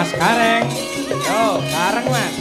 Mas Gareng. Yo, bareng Mas.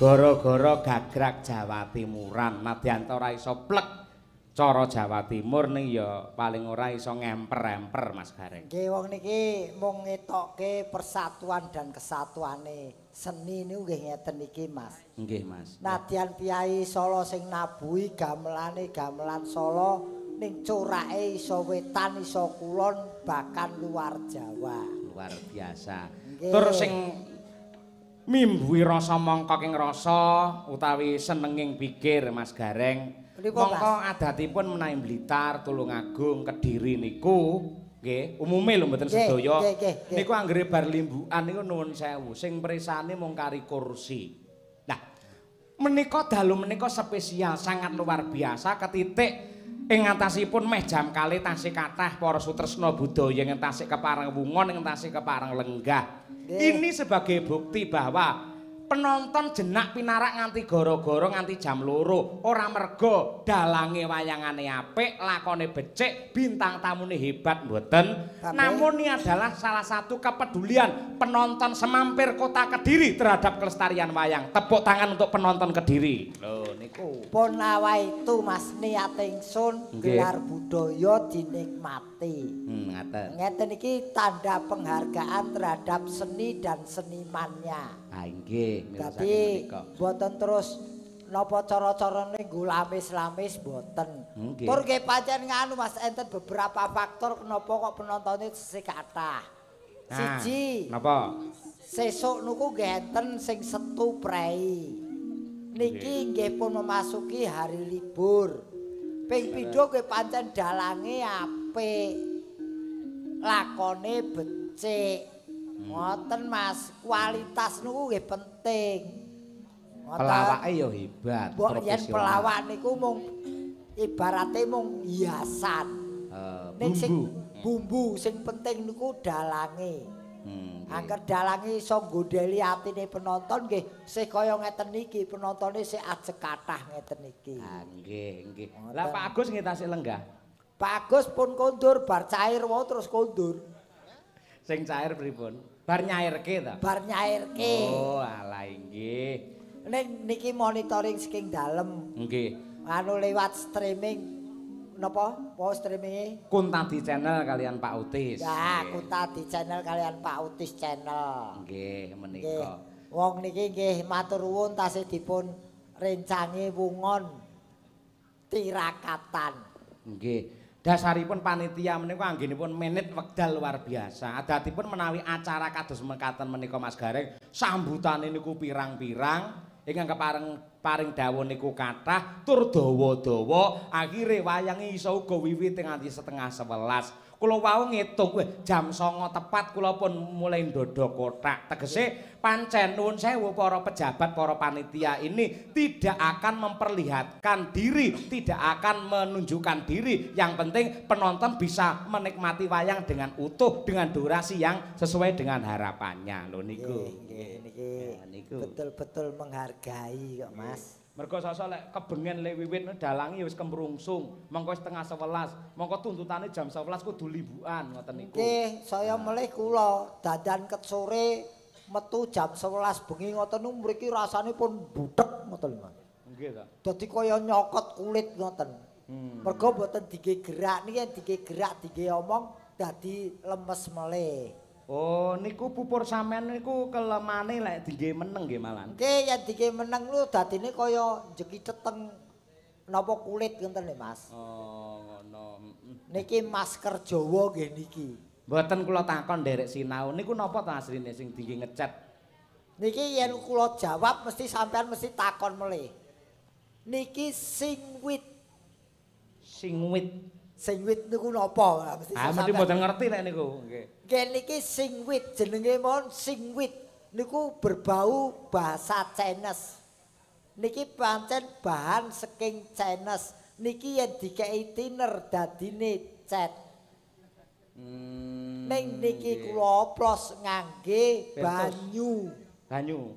Gara-gara gagrak Jawa Timuran, nadyan ora iso plek cara Jawa Timur ning ya paling ora iso ngemper-emper Mas Gareng. Nggih wong niki mung ngetokke persatuan dan kesatuane seni niku nggih ngeten iki Mas. Nggih Mas. Nadyan piyai Solo sing nabuhi gamelane gamelan Solo ning corake iso wetan iso kulon bahkan luar Jawa. Luar biasa. Nggih. Tur sing mimbuhi rasa mangka ing rasa utawi senenging pikir Mas Gareng. Mangka adatipun menawi Blitar, Tulungagung, Kediri niku nggih, umume lho mboten sedaya. Niku anggere bar limbukan niku nuwun sewu, sing mresane mung kari kursi. Nah, menika dalu menika spesial sangat luar biasa ketitik ing atasipun meh jam kalih tasih kathah para sutresna budaya ing tasih kepareng wungon ing tasih kepareng lenggah. Ini sebagai bukti bahwa penonton jenak pinarak nganti goro-goro nganti jam 2 ora mergo dalange wayangane apik, lakone becik, bintang tamune hebat mboten. Namun ini adalah salah satu kepedulian penonton semampir kota Kediri terhadap kelestarian wayang. Tepuk tangan untuk penonton Kediri. Loh niku. Pun itu Mas niat ingsun gelar budaya dinikmati. Ngaten. Ngeten iki tanda penghargaan terhadap seni dan senimannya. Ah nggih. Tapi boten terus napa cara-carane nggo lamis-lamis boten. Tur nggih pancen nganu Mas enten beberapa faktor kenapa kok penontonnya sesih kathah. Siji, napa? Sesuk niku nggih enten sing Setu Prei. Niki nggih pun memasuki hari libur. Ping pindho nggih pancen dalange apik. Lakone becik. Ngoten Mas, kualitas niku nggih penting. Pelawake ya hebat, profesional. Yen pelawak niku mung ibarate mung hiasan. Ning sing bumbu sing penting niku dalange. Angger dalange iso nggodeli atine penonton nggih sih kaya ngeten iki, penontone sih ajeg kathah ngeten iki. Ah nggih, nggih. Lah Pak Agus nggih tasih lenggah. Pak Agus pun kondur bar cair wae terus kondur. Sing cair pripun? Bar nyairke ta? Bar nyairke. Oh, alah nggih. Ning niki monitoring saking dalem. Nggih. Anu lewat streaming napa? Po streaminge? Kuntadi channel kalian Pak Utis. Ya, Kuntadi channel kalian Pak Utis channel. Nggih, menika. Wong niki nggih matur nuwun tasih dipun rencangi wungon tirakatan. Nggih. Dasaripun panitia menika anggenipun menit wekdal luar biasa. Adatipun menawi acara kados mekaten menika Mas Gareng, sambutane niku pirang-pirang, ingkang paring dawuh niku kathah tur dawa-dawa, akhire wayange iso uga wiwit nganti setengah 11. kula wau ngitung jam 09.00 tepat kula pun mulai ndodo kotak. Tegese pancen nuwun sewu para pejabat, para panitia ini tidak akan memperlihatkan diri, tidak akan menunjukkan diri. Yang penting penonton bisa menikmati wayang dengan utuh, dengan durasi yang sesuai dengan harapannya lho niku. Niki betul-betul menghargai kok Mas. Mergo sosok lek kebengen lek wiwit dalange wis kemrungsung, mengko setengah 11, mengko tuntutane jam 11 kudu limbukan ngoten niku. Nggih, saya melih kula dadan ket sore metu jam 11 bengi ngoten niku mriki rasane pun buthek ngoten Mas. Nggih ta. Dadi kaya nyokot kulit ngoten. Mergo mboten dige gerak niki dige gerak dige omong dadi lemes melih. Oh, niku pupur sampean niku kelemane lek dingge meneng nggih malan. Nggih, yen dike meneng lu dadine kaya njeki ceteng napa kulit ngoten lho, Mas. Oh, ngono. Niki masker Jawa nggih niki. Mboten kula takon nderek sinau. Niku napa ta asline sing dingge ngecat? Niki yen kula jawab mesti sampean mesti takon melih. Niki singwit. Singwit. Singwit niku napa? Mesti mesti mboten ngerti nek niku. Nggih. Nggih niki singwit jenenge mon singwit. Niku berbau bahasa Chinese. Niki pancen bahan saking Chinese. Niki yen dikei thinner dadine cat. Ning niki kula oplos ngangge banyu.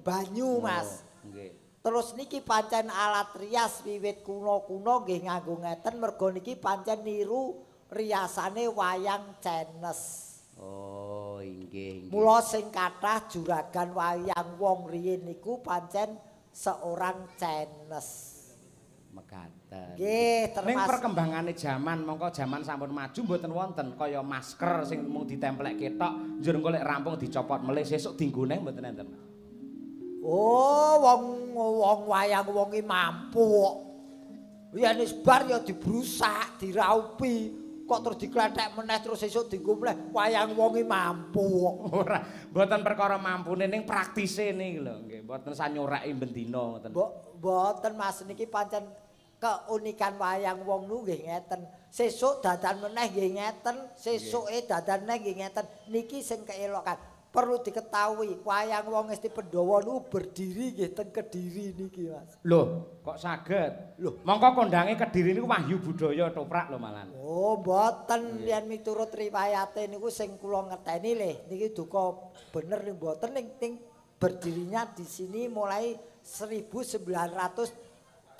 Banyu Mas. Nggih. Terus niki pancen alat rias wiwit kuno-kuno nggih nganggo ngeten mergo niki pancen niru riasane wayang Chinese. Oh, inggih. Mula sing kathah juragan wayang wong riyin niku pancen seorang Chinese. Mekaten. Nggih, termasuk ning perkembangane jaman, mongko jaman sampun maju mboten wonten kaya masker sing mung ditemplek ketok, njur engko lek rampung dicopot melih sesuk dienggo neng mboten enten. Oh, wong wayang wong iki mampu kok. Yen wis bar ya dibrusak, diraupi, kok terus diklethek meneh terus sesuk dienggo meneh. Wayang wong iki mampu kok. Ora, mboten perkara mampune ning praktise niki lho, nggih. Mboten sanyuraki bendina ngoten. Mboten Mas niki pancen keunikan wayang wong nu nggih ngeten. Sesuk dadan meneh nggih ngeten, sesuke dadan meneh nggih ngeten. Niki sing keelokan. Perlu diketahui wayang wong Ngesti Pandhawa niku berdiri nggih teng Kediri niki Mas. Loh, kok saged? Loh, mongko kondange Kediri niku Wahyu Budaya Toprak lho malan. Oh, mboten yen miturut riwayate niku sing kula ngerteni lho, niki duka bener ning mboten ning berdirinya di sini mulai 1937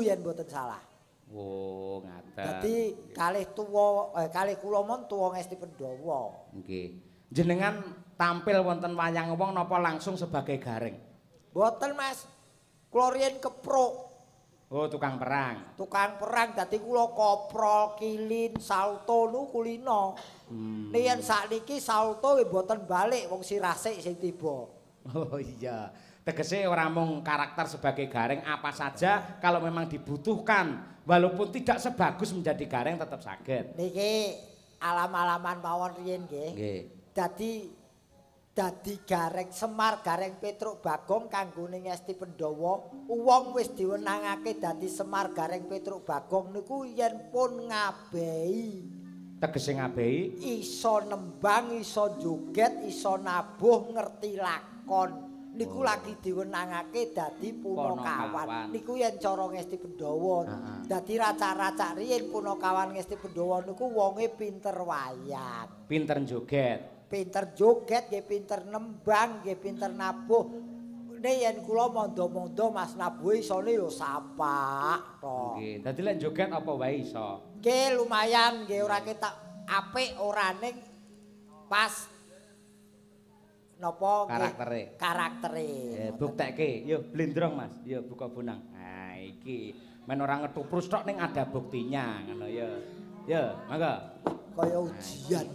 yen mboten salah. Oh, ngaten. Dadi kalih kula mon tuwa Ngesti Pandhawa. Nggih. Jenengan tampil wonten wayang wong napa langsung sebagai gareng? Mboten Mas. Kula riyen kepruk. Oh, tukang perang. Tukang perang dadi kula koprol, kilin, salto niku kulino. Yen sakniki salto nggih mboten balik wong sirasik sing tiba. Oh iya. Tegese ora mung karakter sebagai gareng apa saja kalau memang dibutuhkan walaupun tidak sebagus menjadi gareng tetap saged. Niki alam-alaman mawon riyen nggih. Nggih. Dadi gareng Semar, gareng Petruk Bagong kanggone Ngesti Pandhawa, wong wis diwenangake dadi Semar, gareng Petruk Bagong niku yen pun ngabehi. Tegese ngabehi Iso nembang, iso joget, iso nabuh, ngerti lakon. Niku lagi diwenangake dadi punakawan. Niku yen cara Ngesti Pandhawa. Dadi racak-racak riyen punakawan Ngesti Pandhawa niku wonge pinter wayang. pinter joget. Pinter joget, nggih pinter nembang, nggih pinter nabuh. Yen kula mondo-mondo Mas nabuh isone ya sapak to. Nggih. Dadi lek joget apa wae iso. Nggih lumayan nggih ora ketak apik orane pas napa karaktere. Buktekke, yo blendrong Mas, yo buka bonang. Nah, iki men ora ngetuprus tok ning ada buktinya ngono ya. Yo, monggo. Kaya ujian.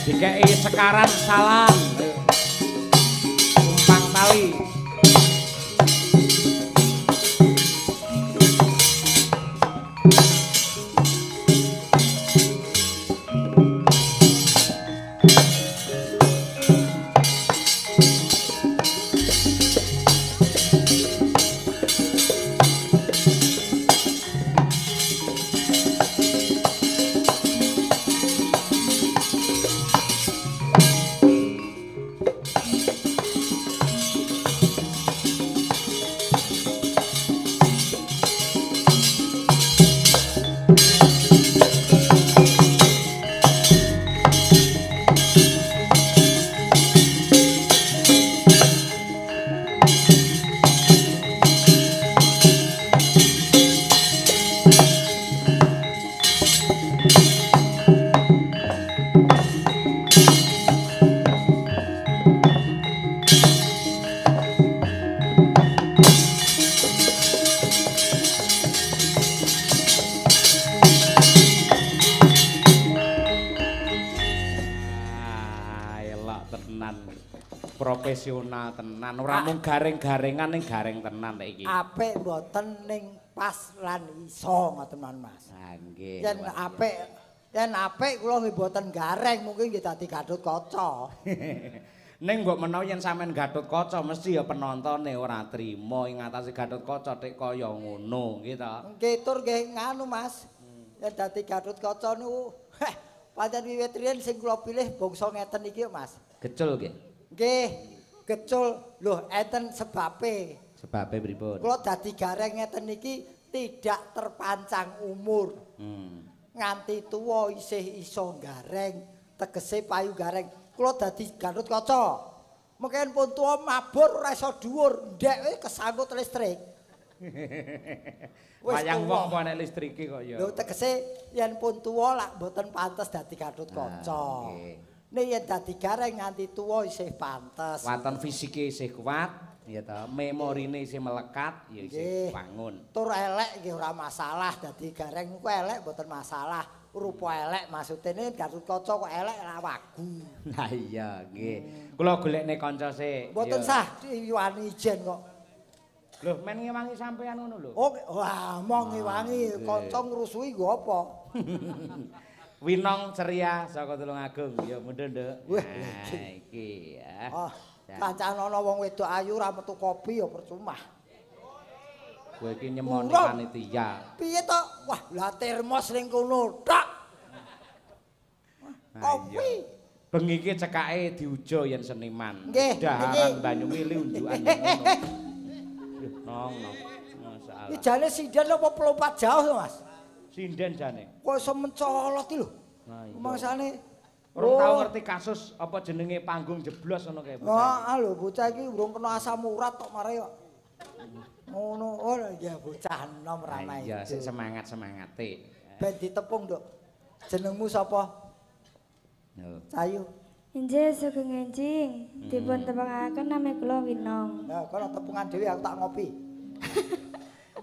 Dikei sekaran salam. Umpang tali. Profesional tenan, ora mung garing-garingan ning garing tenan lek iki. Apik mboten ning pas lan iso ngoten Mas. Ha nggih. Yen apik kula nggih mboten gareng, mungkin nggih dadi Gatut Kaca. Ning mbok menawa yen sampean Gatut Kaca mesti ya penontone ora trima ing atase Gatut Kaca tek kaya ngono, nggih ta? Nggih tur nggih nganu Mas. Yen dadi Gatut Kaca niku pancen wiwit riyen sing kula pilih bangsa ngeten iki Mas. Gecul nggih. Nggih, gecul. Lho, enten sebabe. Sebabe pripun? Kula dadi gareng ngeten iki tidak terpancang umur. Nganti tuwa isih iso gareng, tegese payu gareng. Kula dadi Gatut Kaca. Mungkin pun tuwa mabur ora iso dhuwur, ndek kesangkut listrik. Wayang wong kok nek listrike kok ya. Lho tegese yen pun tuwa lak mboten pantes dadi Gatut Kaca. Nek yen dadi gareng nganti tuwa isih pantes. Waton fisike isih kuat, ya ta. Memorine isih melekat, ya isih bangun. Tur elek nggih ora masalah, dadi gareng niku elek mboten masalah. Rupa elek maksudene Gatut Kaca kok elek ora wagu. Lah iya nggih. Kula golekne kanca sik. Mboten sah diwangi ijen kok. Lho, men ngewangi sampean ngono lho. Oh, wah, mau ngewangi kanca ngrusui nggo apa? Winong ceria saka Tulungagung ya mundhut Nduk. Nah, iki ya. Oh, kancane ana wong wedok ayu ora metu kopi ya percuma. Kowe iki nyemoni panitia. Piye to? Wah, lah termos ning kono tok. Kopi. Bengi iki cekake diuja yen seniman. Nggih, daharan Banyumili unjukan ngono. Nong. Masalah. Iki jane sinden apa pelompat jauh to, Mas? Sinden jane. Kok iso mencolot iki lho. Nah, iya. Mangsane urung tau ngerti kasus apa jenenge panggung jeblos ngono kae. Heeh lho, bocah iki urung kena asam urat tok mare kok. Ngono, oh ya bocah enom ramai. Iya, sik semangat-semangate. Ben ditepung, Nduk. Jenengmu sapa? Cayu. Injih sugeng enjing, dipun tepangaken nami kula Winong. Nah, kono tepungan dhewe aku tak ngopi.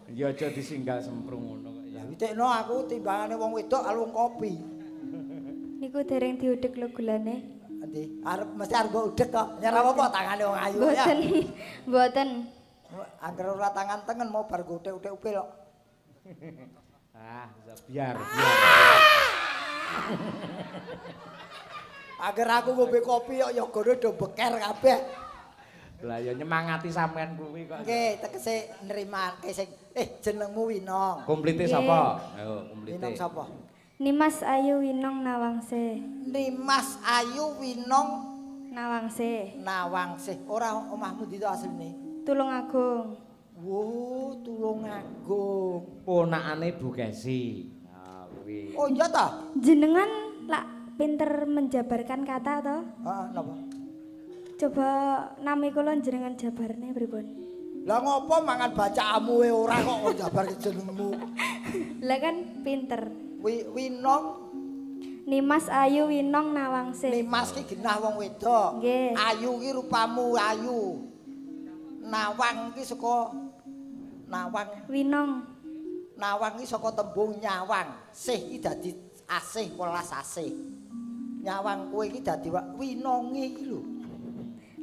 Ya aja disinggal semprung ngono kok ya. Witekno aku timbangane wong wedok alung kopi. Niku dereng diudhek lho gulane. Endi? Mesti arep mbok udhek to. Nyerah apa tangane wong ayu ya. Mboten. Mboten. Angger ora tangan tengen mau bar gothek-uthek upil kok. Biar. Agar aku ngombe kopi kok yogane do beker kabeh. Lah ya nyemangati sampean kuwi kok. Nggih, tegese nrimake sing jenengmu Winong. Komplite sapa? Ayo, komplite. Winong sapa? Nimas Ayu Winong Nawangse. Nimas Ayu Winong Nawangse. Nawangse. Ora omahmu ndi to asline? Tulungagung. Wo, Tulungagung. Ponakane Bu Kesi. Nah, kuwi. Oh iya ta? Jenengan lak pinter menjabarkan kata to? Heeh, napa? Coba nami kula jenengan jabarne pripun? Lah ngopo mangan bacaanmu ora kok jabar jenengmu? Lah kan pinter. Winong Nimas Ayu Winong Nawangse. Nimas ki genah wong wedok. Nggih. Ayu ki rupamu ayu. Nawang ki saka Nawang. Winong. Nawang ki saka tembung nyawang. Sih ki dadi asih welas asih. nyawang kowe iki dadi winonge iki lho.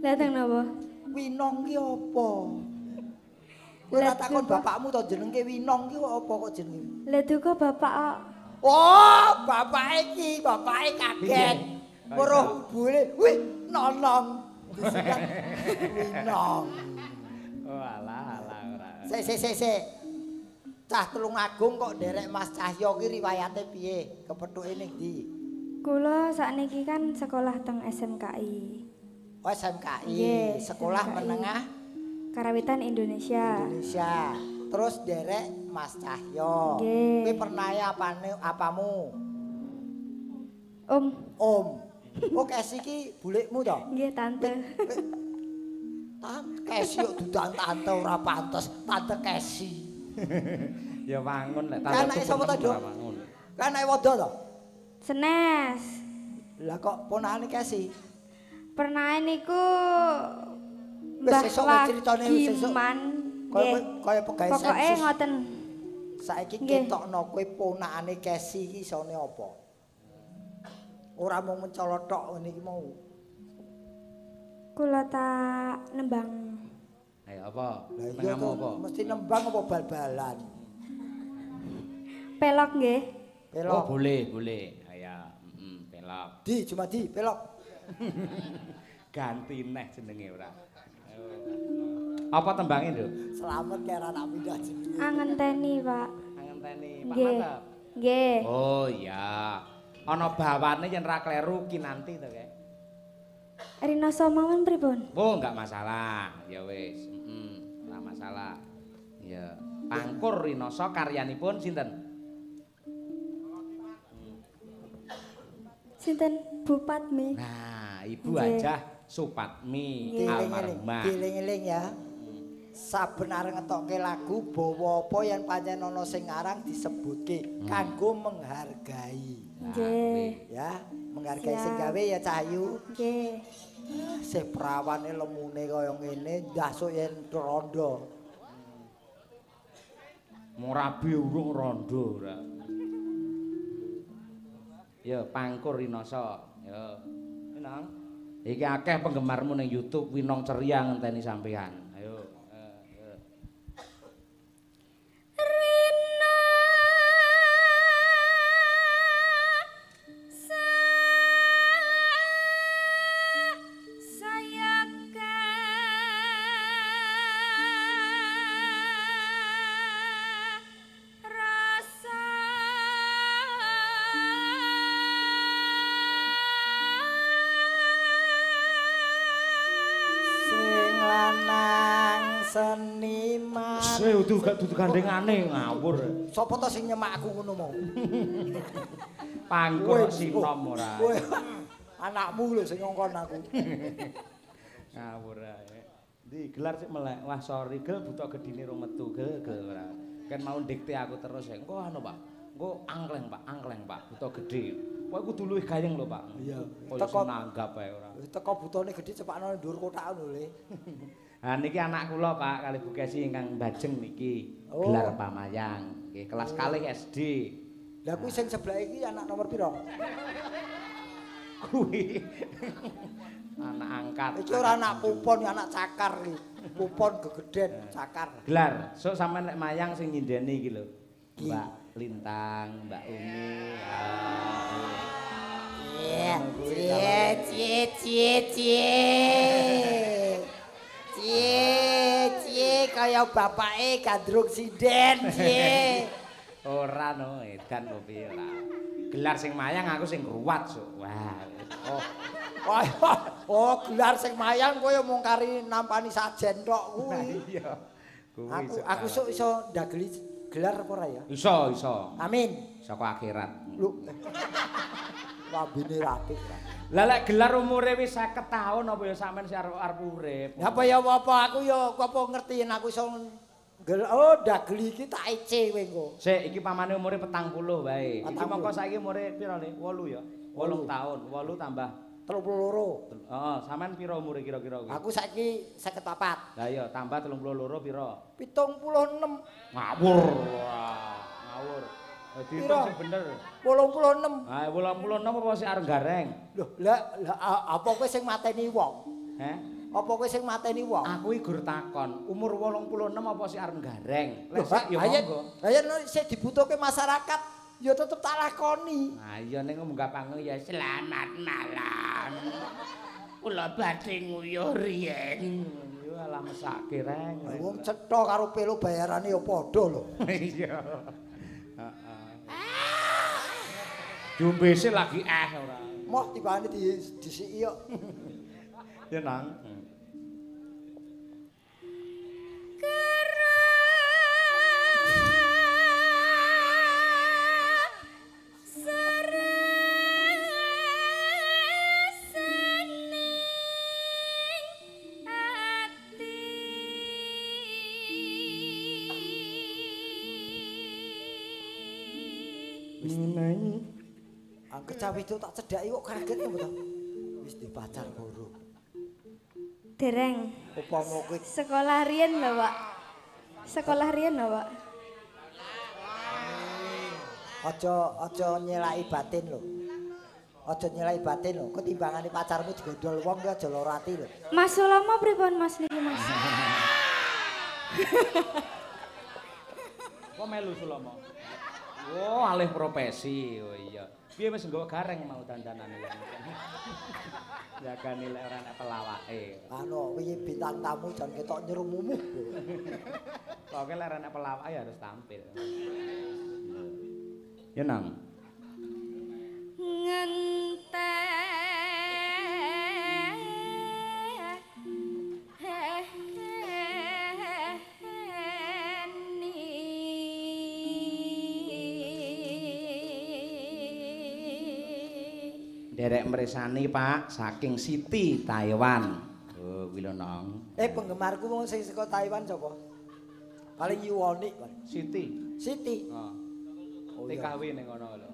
Lah teng napa? Winong ki apa? Kowe ora takon bapakmu to jenenge Winong ki apa kok jenenge? Lah duka bapak kok. Oh, bapake kaget. Weruh bule, wih nonong. Disikat Winong. Oh alah ora. Sik. Cah Tulungagung kok nderek Mas Cahyo ki riwayate piye? Kepethuke ning ndi? Kula sakniki kan sekolah teng SMKI. Oh, SMKI, Nggih, Sekolah SMKI. Menengah Karawitan Indonesia. Indonesia. Terus derek Mas Cahyo. Nggih. Kowe pernah apamu? Om. Oh, Kesi ki bulikmu to? Nggih, tante. Tante Kesi kok dudan tante ora pantes, tante Kesi. Ya wangun lek Kan anake sapa to, Dok? wangun. Kan anake Wodo to? Senes. Lah kok ponakane Kesi? Pernah niku Wis Mbah sesuk wae critane wis sesuk. Wagiman. Kaya pegawe Pokoke sensus. ngoten. Saiki Nggih. ketokno kowe ponakane Kesi iki isone apa? Ora mung mencolot tok ngene iki mau. Kula tak nembang. Ayo apa? Lah iya Mengamu to, apa? mesti nembang apa bal-balan? Pelok nggih. Oh Pelok. boleh. Ayo, pelok. Cuma di pelok. Ganti neh jenenge ora. Apa tembangin lho? Selamat kira anak pindah jenenge. Angenteni, Pak. Ngenteni Pak Nggih. Mantap. Nggih. Oh iya. Ana bawane yen ra kleru kinanti to kae. Rina Somawan pripun? Oh enggak masalah. Ya wis. Ora masalah. Ya. Pangkur Rinoso karyanipun sinten? Sinten Bupatmi? Nah, Ibu Nggih. Hajah Supatmi Eling-eling, almarhumah. eling-eling ya. Saben arep ngetokke lagu bawa apa yen pancen ana sing ngarang disebutke kanggo menghargai. Nggih. Ya, menghargai Siap. sing gawe ya Cahyu. Nggih. Sih prawane lemune kaya ngene ndasuk yen rondo. Morabi urung rondo ora. Ya pangkur Rinoso. Ya. Winong. Iki akeh penggemarmu ning YouTube Winong Ceria ngenteni sampean. Ayo. Rina rasa Sing lanang seniman. Dudu gandengane ngawur. Sopo to sing nyemak aku ngono mau? Pangkur Weh, sinom ora. Kowe anakmu lho sing ngongkon aku. Ngawur ae. Ndi gelar sik melek. Wah sorry gel buta gedine rong metu gel ora. Kan mau dikte aku terus ya. Engko anu Pak. Engko angkleng Pak. Buta gedhe. Kowe kudu luwih gayeng lho Pak. Iya. Kaya nanggap ae ora. Teko butone gedhe cepakno ndur kotak lho Le. Ha niki anak kula Pak kali Bu Kesi ingkang bajeng niki. Oh. Gelar Pamayang. Nggih kelas kalih SD. Lah kuwi sing sebelah iki anak nomor piro? Kuwi anak angkat. Iki ora anak pupon, ya anak cakar iki. Pupon gegeden cakar. Gelar, sok sampean lek mayang sing nyindeni iki lho. Mbak Lintang, Mbak Umi. Iya, cie kaya bapake Gandrung Sinden, cie. Ora no, edan kok piye ora. Gelar sing mayang aku sing ruwat sok. Wah. Oh, gelar sing mayang kowe mung kari nampani sajen tok kuwi. Iya. Kuwi Aku sok iso ndageli gelar apa ora ya? iso. Amin. Saka akhirat. Lho. Lambene rapih. Lah lek gelar umure wis 50 tahun apa ya sampean sing arep urip. Apa ya apa aku ya apa ngerti yen aku iso ndageli iki tak ece kowe engko. Sik iki pamane umure 40 wae. Iki 40. mongko saiki umure pira Le? 8 ya. 8 tahun. 8 tambah 32. Heeh, sampean pira umure kira-kira kuwi? Aku saiki 54. Lah iya, tambah 32 pira? 76. Ngawur. Wah, ngawur. Diitung sing bener. 86. Ha 86 apa sing areng gareng? Loh, lah apa kowe sing mateni wong? Heh. Apa kowe sing mateni wong? Aku iki gur takon, umur 86 apa sih areng gareng? Lho, Lek ya monggo. ayen sik dibutuhke masyarakat ya tetep tak lakoni. Ha iya ning munggah panggung ya selamat malam. Kula badhe nguyuh riyen. Yo alah mesake reng. Wong cetha karo pelo bayarane ya padha lho. Iya. Heeh. Jombese lagi ora. Moh tibane disiki yo. Ya nang. Kecawe itu tak cedhaki kok kaget ya betul. Wis dipacar guru. Dereng. Upama kowe Sekolah riyen lho, Pak. Sekolah riyen lho, Pak. aja nyelaki batin lho. Aja nyelaki batin lho. Ketimbangane pacarmu digondol wong ki aja lara ati lho. Mas Sulama pripun Mas niki, Mas? Kok melu Sulama? Oh, alih profesi. Oh iya. Piye wis nggawa gareng mau dandanane. Jagane lek ora nek pelawake. Anu wingi bintang tamu jan ketok nyerumumu. Pokoke lek ora nek pelawake harus tampil. Ya nang. Derek mresani Pak saking Siti Taiwan. Oh, kuwi lho nang. Penggemarku wong sing saka Taiwan sapa? Paling yuwonik kan. Siti. Siti. Heeh. Oh, iya. TKW ning ngono lho.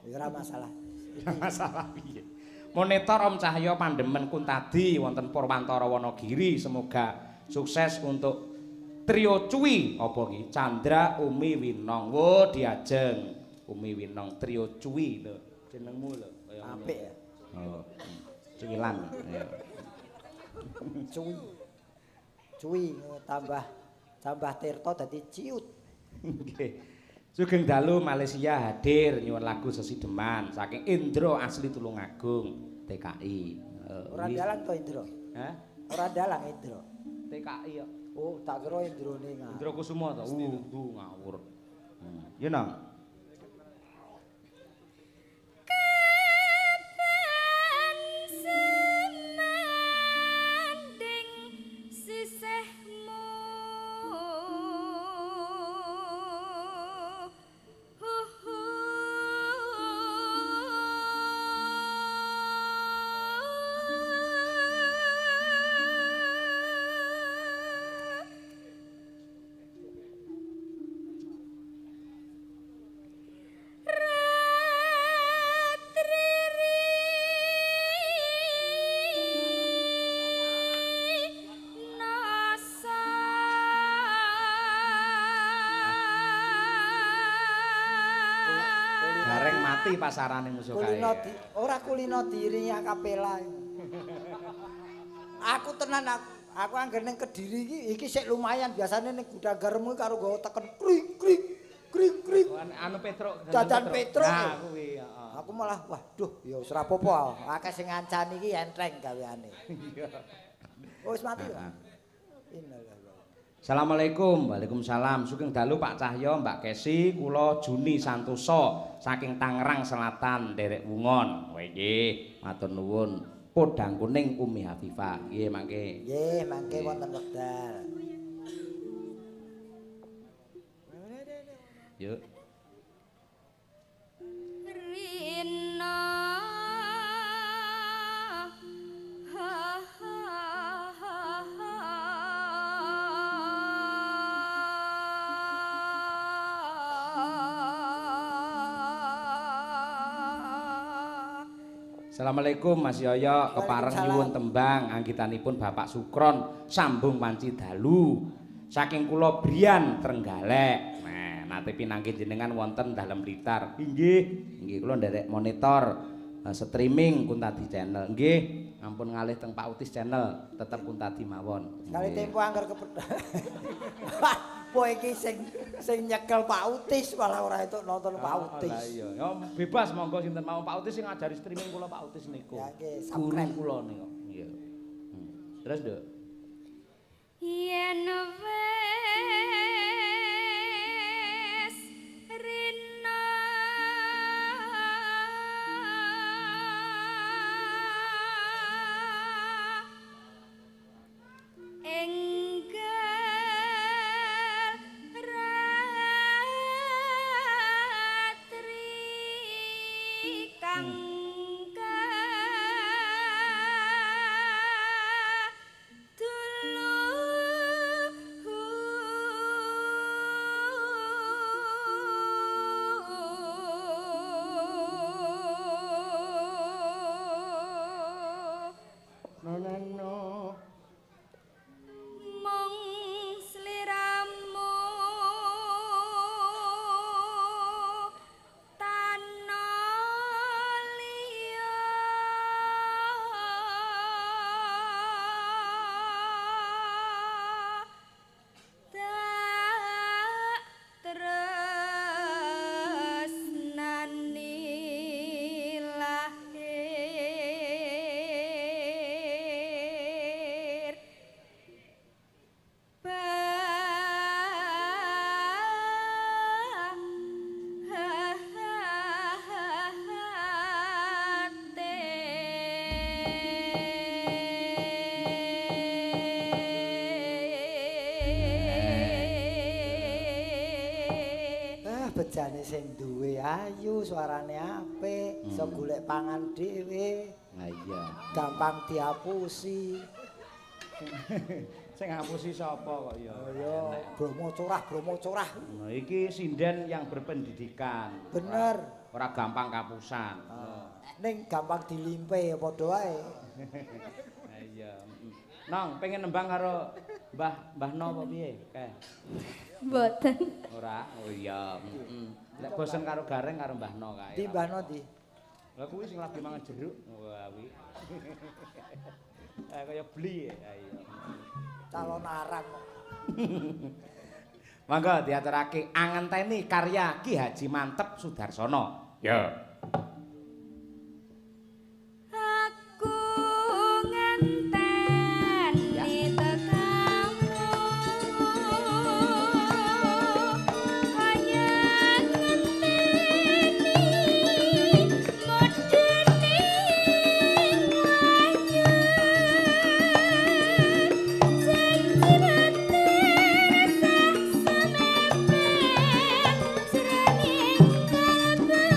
Ora masalah. Ora masalah piye. Monitor Om Cahyo Pandemen Kuntadi wonten Purwantara Wonogiri. Semoga sukses untuk trio Cuwi apa iki? Chandra Umi Winong. Wo diajeng Umi Winong trio Cuwi lho. Jenengmu lho kaya ngono. Apik ya. Oh. Cuwilan. Ya. Cuwi. Cuwi tambah Tirta dadi ciut. Nggih. Sugeng dalu Malaysia hadir nyuwun lagu Sesideman saking Indro asli Tulungagung TKI. Ora dalang to Indro? Hah? Ora dalang Indro. TKI ya. Oh, tak kira Indrone Indro Kusuma to. Ngawur. Ya nang. Pasarane musuh kae. Ora kulino diri akapela. Aku tenan aku angger ning Kediri iki sik lumayan biasane ning Gudang Garemu karo nggawa teken kring kring kring kring. Anu Petruk. Dadan Petruk. Nah, kuwi heeh. Aku malah waduh ya wis ora apa-apa. Akeh sing ngancani iki enteng gaweane. Iya. Oh wis mati ya. Assalamualaikum. Waalaikumsalam. Sugeng dalu Pak Cahyo, Mbak Kesi, kula Juni Santoso saking Tangerang Selatan, Derek Wungon. Wah nggih, matur nuwun. Podang kuning Umi Hafifah. Nggih, mangke. Nggih, mangke wonten wekdal. Yuk. Rina Assalamualaikum Mas Yoyo, kepareng nyuwun tembang anggitanipun Bapak Sukron sambung wanci dalu saking kula Brian Trenggalek. Nah, nate pinangki jenengan wonten dalem Blitar. Nggih kula nderek monitor streaming Kuntadi channel. Nggih, ampun ngalih teng Pak Utis channel, tetep Kuntadi mawon. Kali tempo anggar kepet. Po iki sing nyekel Pak Utis malah ora entuk nonton Pak Utis. Lah iya, ya bebas monggo sinten mau Pak Utis sing ngajari streaming kula Pak Utis niku. Ya nggih, Guru subscribe kula niku. Iya. Terus, Nduk. Yen wis rina enggal ratri kang mong sliramu tanah liya tak tresnani lahir Bejane sing duwe ayu, suarane apik, iso golek pangan dhewe, Lah iya. gampang diapusi. Sing ngapusi sapa kok ya? Ya, Bromo curah. Nah, iki sinden yang berpendidikan. Bener. Ora gampang kapusan. Ning gampang dilimpe padha wae. Lah iya. Nong, pengen nembang karo Mbah No apa piye? Kae. Mboten. Ora. Oh iya. Lek bosen karo gareng karo Mbah No kae. Di Mbah Nodi. Lah kuwi sing lagi mangan jeruk. Wah, kuwi. Kaya beli ya. Iya. Calon arang. Mangga diaturake angenteni karya Ki Haji Mantep Sudarsono. Ya. Aku ngenteni tekamu hanya ngenteni modene wanyun janji beter sah semepen jroning kalbu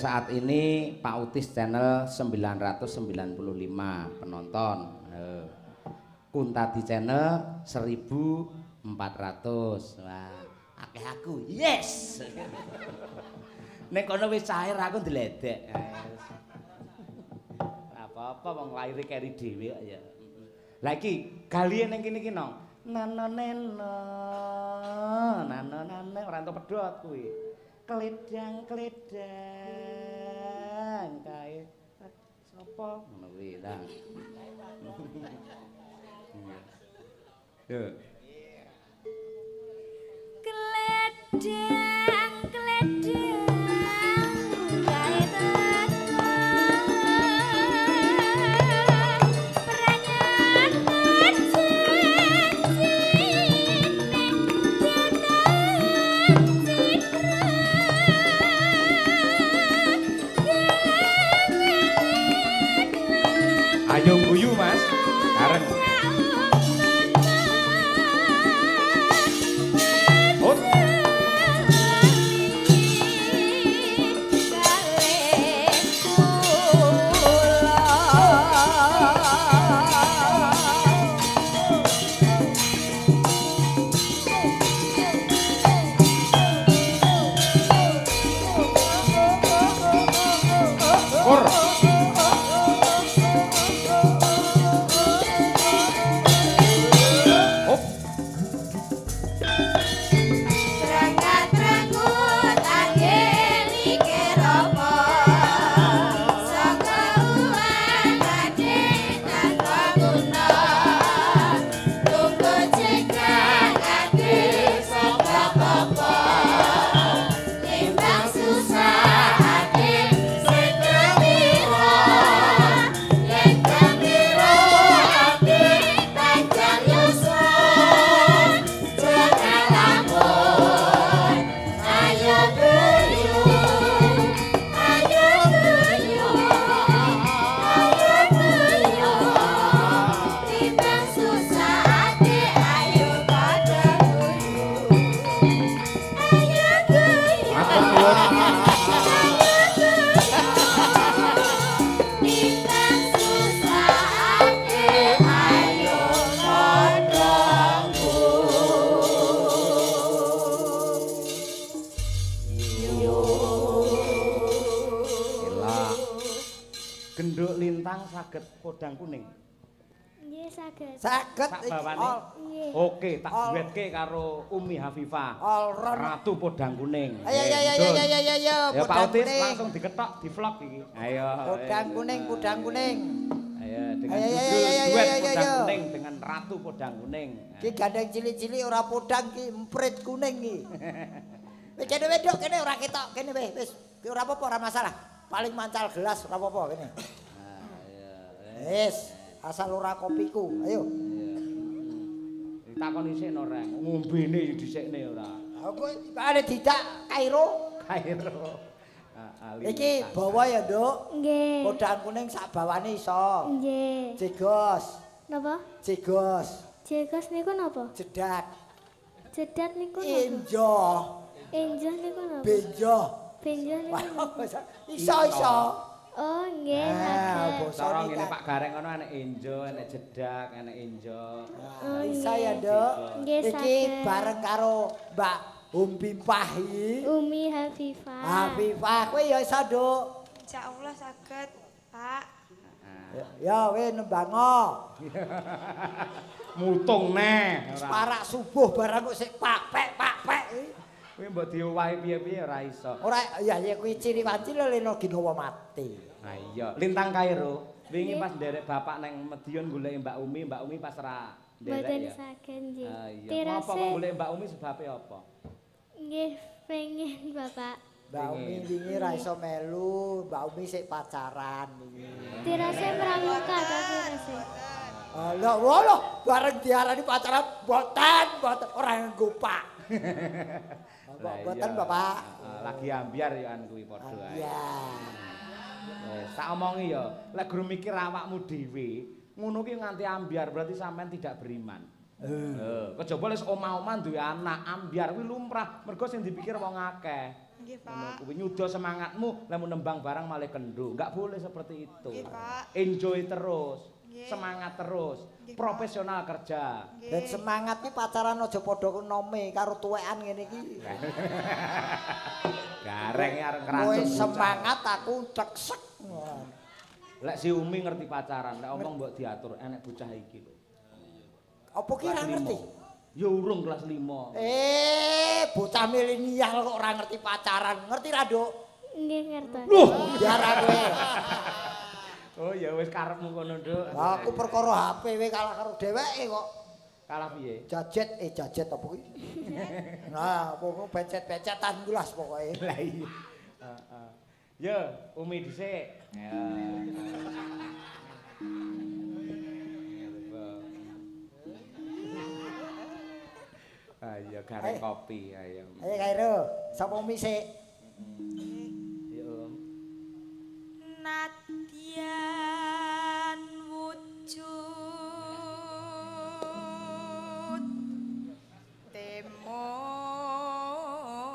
saat ini Pak Utis channel 995 penonton. Kuntadi channel 1400. Wah, akeh aku. Yes. Nek kono wis cair aku ndledek. Apa-apa wong laire keri dhewe ya. Lah iki galihe ning kene iki no. Nanoneno. Nanonane ora entuk pedhot kuwi. Kledang kae. Sapa ngono kuwi ta. Yo. Kledang gawe Ayo guyu Mas, bareng. Oh. Genduk lintang saged podang kuning. Nggih saged. Saged Sak bawane. Nggih. Oke, tak duetke karo Umi Hafifah. Olron. Ratu podang kuning. Ayo Ya Pak podang Utis kuning. langsung diketok di vlog iki. Ayo. Podang kuning. Ayo dengan Ayo, judul ayo, duet ayo, podang ayo. kuning dengan Ratu podang kuning. Ki gandeng cilik-cilik ora podang ki emprit kuning ki. Wis kene wedok kene ora ketok kene wis. Ki ora apa-apa ora masalah. Paling mancal gelas ora apa-apa kene. Wis, asal ora kopiku. Ayo. Ditakoni sik no Reng, ngombene dhisikne ora. Aku ada tidak Kairo. Kairo. Iki bawa ya, Nduk. Nggih. Podang kuning sak bawane iso. Nggih. Jegos. Napa? Jegos. Jegos niku napa? Jedak. Jedat niku napa? Injo. Enjoh niku napa? Benjo. Benjoh niku napa? Iso. Oh, nggih saged. Cara ngene Pak Gareng ngono enek enjo, enek jedak, enek enjo. Iso ya, Nduk. Nggih Iki saged. bareng karo Mbak Umpimpah iki. Umi Hafifah. Hafifah kowe ya iso, Nduk. Insyaallah saged, Pak. Ya we nembango. Mutung neh. Parak subuh barang kok sik papek. Kuwi mbok diowahi piye-piye ora iso. Ora ya kuwi ciri wanci leno ginawa mati. Nah iya, Lintang Kairo. Wingi pas nderek bapak nang Medion golek Mbak Umi pas ora nderek Mboten ya. saged nggih. Ah iya. Tirase Apa kok golek Mbak Umi sebabe apa? nggih pengen Bapak. Mbak Umi wingi ra iso melu, Mbak Umi sik pacaran wingi. Tirase pramuka ta tirase. Lah wolo bareng diarani pacaran boten ora nganggo pak. Boten Bapak. Lagi ambiar ya an kuwi padha ae. Iya. Wes tak omongi ya, lek guru mikir awakmu dhewe, ngono ki nganti ambiar berarti sampean tidak beriman. Kejaba les omah-omah duwe anak, ambiar kuwi lumrah, mergo sing dipikir wong akeh. Nggih, Ngono Pak. kuwi nyuda semangatmu, lemu nembang barang malah kendho. Enggak boleh seperti itu. Nggih, Pak. Enjoy terus. Nggih. Semangat terus. Nggih, Pak. Profesional kerja. Ben semangat ki pacaran aja padha nome karo tuwekan ngene iki. Gareng areng Kowe kerancung. semangat aku ceksek. Lek si Umi ngerti pacaran, lek omong mbok diatur enek bocah iki lho. Apa ki ora ngerti? Ya urung kelas 5. Bocah milenial kok ora ngerti pacaran. Ngerti ra, Nduk? Nggih ngerti. Loh, biar kowe. Oh ya wis karepmu kono, Nduk. Lah aku perkara HP we kalah karo dheweke kok. Kalah piye? Jajet apa kuwi? Nah, pokok becet-becetan gelas pokoke. Lah iya. Heeh. Yo, Umi dhisik. Ya. Ayo gareng kopi ayo. Ayo Kairo, sapa umi sik? Yo. Nadyan wujud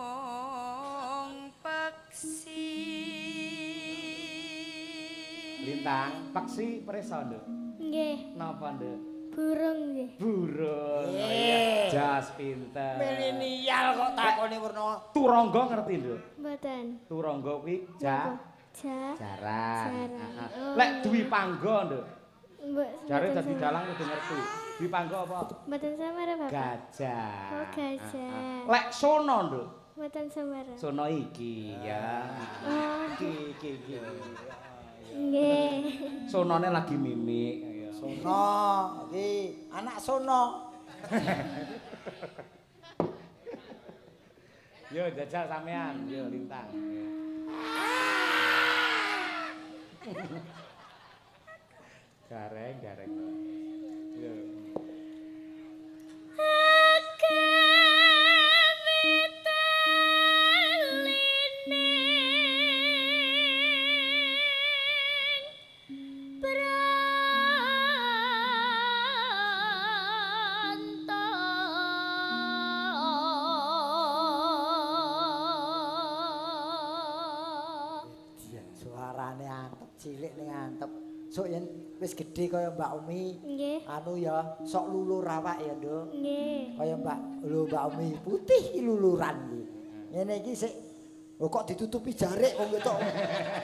temong peksi Lintang, peksi preso, Nduk. Nggih, Napa, Nduk? burung nggih. Burung. Jas pinter. Milenial kok takone werna. Turangga ngerti, Nduk? Mboten. Turangga kuwi Jaran. jaran. Jaran. Oh, Lek iya. Dwi Pangga, Nduk. Mbok. Jare dadi dalang kudu ngerti. Dwi Pangga apa? Mboten samara, Bapak. Gajah. Oh, gajah. Lek sono, Nduk. Mboten samara. Sono iki ya. Oh, Iki. nggih. Sonone lagi mimik. Sono, iki anak sono. Yo jajal sampean, yo Lintang. Gareng. Yo. Suarane antep cilik ning antep. Sok yen wis gedhe kaya Mbak Umi, Nggih. anu ya sok lulur awak ya, Nduk. Nggih. Kaya Mbak Umi putih luluran iki. Ngene iki sik kok ditutupi jarik wong ketok.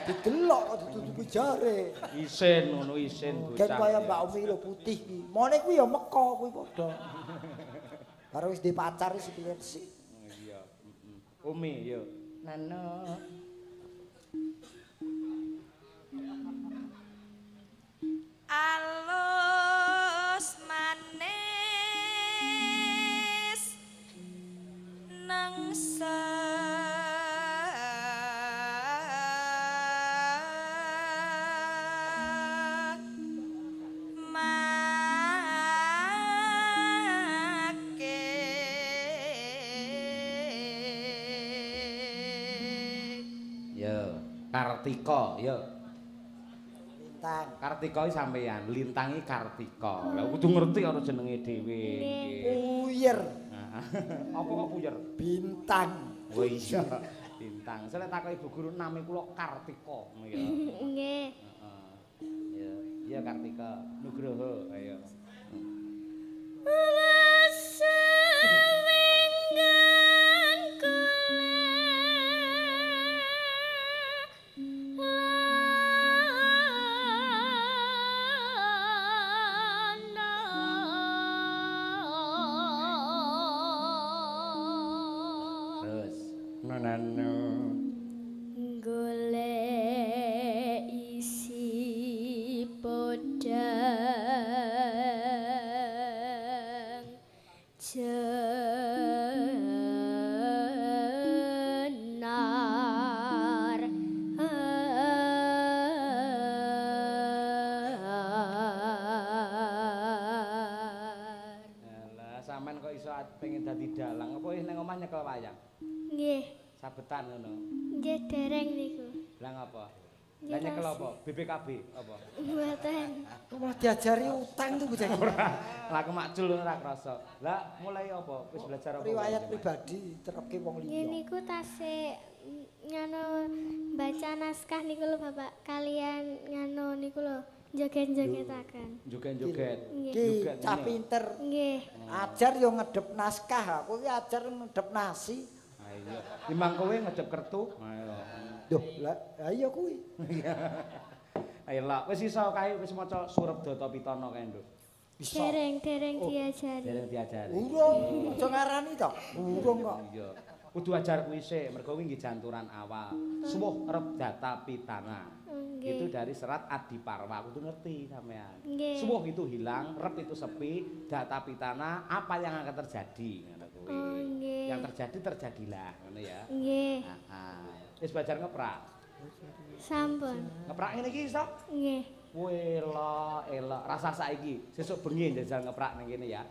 Didelok kok ditutupi jarik. Isin ngono isin Gen kaya Mbak Umi lho putih iki. Mone kuwi ya meko kuwi padha. Karo wis di pacar wis piye sik. Iya, Umi yo. Nano. alus manis nangsa Yo, Kartika yo. Lintang. Kartika iki sampean, Lintangi Kartika. Lah kudu ngerti karo jenenge dhewe. Puyer. Apa kok puyer? Bintang. Oh iya, Bintang. Selek takoki ibu guru nami kula Kartika ngono ya. Nggih. Heeh. Ya, iya Kartika, Nugroho ayo. Terus nanano. Golek isi podang jenar Alah, sampean kok iso pengen dadi dalang apa wis nang omah nyekel wayang? nggih Sabetan ngono. nggih dereng niku Lang apa? Lah nyekel apa? BPKB apa? mboten Kok malah diajari utang tuh bocah iki. Lah aku makjul ora krasa. Lah mulai apa? Wis belajar apa? Riwayat pribadi terapke wong nggih liya. niku tasih ngano baca naskah niku lho Bapak kalian ngano niku lho joget-jogetaken. Joget-joget. Ki cah pinter. Nggih. Ajar yo ngedep naskah, aku ki ajar ngedep nasi. Ha iya. Timbang kowe ngedep kertu. Ayo. Duh, lah iya kuwi. Ayo lah, wis iso kae wis maca surep Data Pitana kae, Nduk. Bisa. Dereng diajari. Dereng diajari. Urung, aja ngarani to. Urung kok. Iya. Kudu ajar kuwi sik, mergo kuwi nggih janturan awal. Suwuh rep Data Pitana. Itu dari serat Adiparwa, kudu ngerti sampean. Suwuh itu hilang, rep itu sepi, Data Pitana apa yang akan terjadi ngono kuwi. Yang terjadi terjadilah, ngono ya. Nggih. Heeh. Wis belajar ngeprak. Sampun. Ngeprak ngene iki iso? Nggih. Wela, elok. Rasa saiki sesuk bengi njajal ngeprak ning kene ya.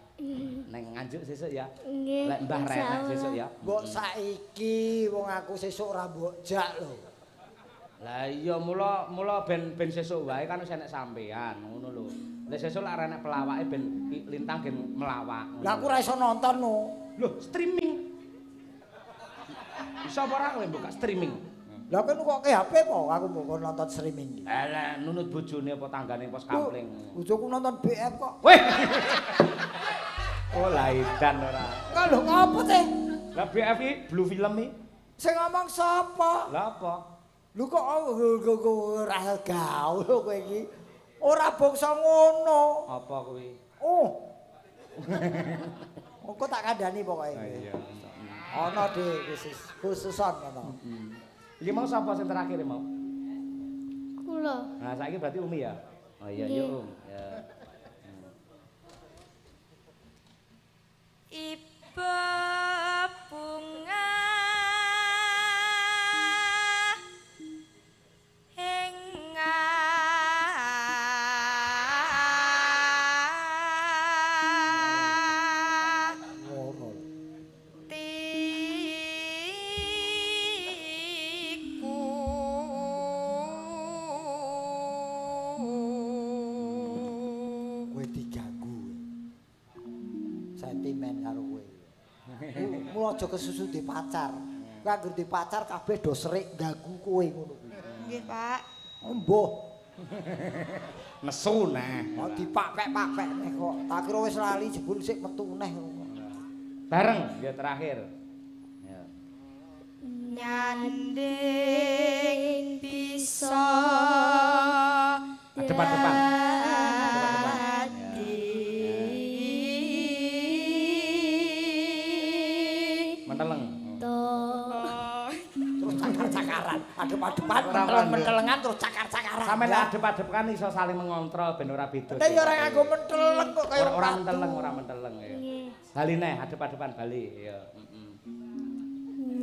Neng nganjuk sesuk ya. Nggih. Lek Mbah Renek sesuk ya. Mbok saiki wong aku sesuk ora mbok jak lho. Lah iya mula ben sesuk wae kan wis enek sampean ngono lho. Lek sesuk lek arek pelawake ben lintang gen melawak. Lah aku ora iso nonton no. Lho, streaming. Bisa apa ora kowe buka streaming? Lah kowe nukoke HP po aku mau nonton streaming iki. Lah nunut bojone apa tanggane pos kampling. Bojoku nonton BF kok. Weh. Oh, laidan ora. Kok lho ngopo teh? Lah BF iki Blue Film iki. Sing ngomong sapa? Lah apa? Lu kok ora gaul kowe iki. Ora bangsa ngono. Apa kuwi? Oh. Kok tak kandhani pokoke. Iya. Ana de khususan ngono. Iki mau sapa sing terakhir mau? Kula. Nah, saiki berarti Umi ya. Oh iya, yuk, ya. Iba bunga aja kesusu di pacar. Kowe anggere di pacar kabeh do serik ganggu kowe ngono kuwi. Nggih, Pak. Embuh. Nesu nah. Kok dipakek-pakek nek kok. Tak kira wis lali jebul sik metu neh. Bareng ya terakhir. Ya. Nyanding bisa Depan-depan. Adep-adepan, mentelengan terus cakar-cakaran. Sampe nek adep-adep kan iso saling mengontrol ben ora beda. Nek ya ora nganggo menteleng kok kaya ora menteleng ya. Bali neh adep-adepan Bali ya.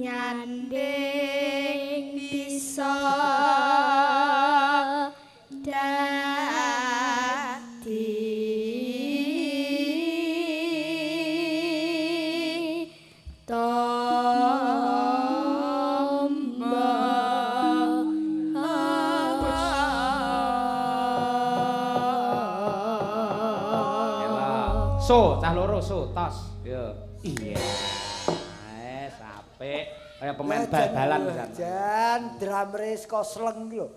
Nyanding bisa dadi So, cah loro so, tos. Yo. Iya. Apik. Kaya pemain bal-balan pisan. Jan drum race kok sleng lho.